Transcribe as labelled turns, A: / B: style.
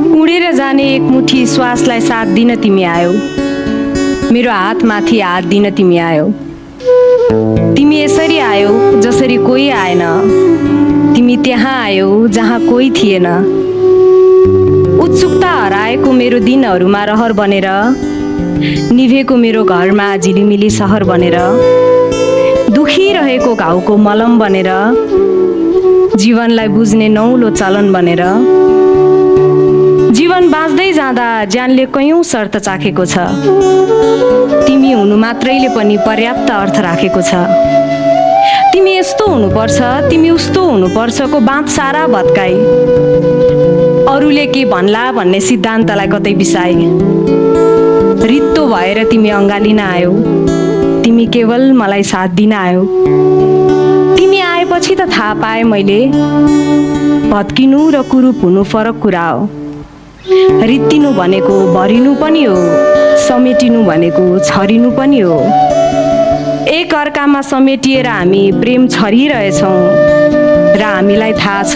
A: उडेर जाने एक मुठी श्वासलाई साथ दिन तिमी आयौ। मेरो हातमाथि हात दिन तिमी आयौ। तिमी यसरी आयौ जसरी कोही आएन। तिमी त्यहाँ आयौ जहाँ कोही थिएन। उत्सुकता हराएको मेरो दिनहरूमा रहर बनेर, निभेको मेरो घरमा झिलिमिली सहर बनेर, दुखिरहेको घाउको मलम बनेर, जीवनलाई बुझ्ने नौलो चलन बनेर, जीवन बाँच्दै जाँदा ज्यानले कैयौँ शर्त चाखेको छ। तिमी हुनु मात्रैले पनि पर्याप्त अर्थ राखेको छ। तिमी यस्तो हुनुपर्छ, तिमी उस्तो हुनुपर्छको बाँध सारा भत्काई, अरूले के भन्ला भन्ने सिद्धान्तलाई कतै बिसाई। रित्तो भएर तिमी अँगालिन आयौ। तिमी केवल मलाई साथ दिन आयौ। तिमी आएपछि त थाहा पाएँ मैले, भत्किनु र कुरूप हुनु फरक कुरा हो। रित्तिनु भनेको भरिनु पनि हो, समेटिनु भनेको छरिनु पनि हो। एक अर्कामा समेटिएर हामी प्रेम छरिरहेछौँ र हामीलाई थाहा छ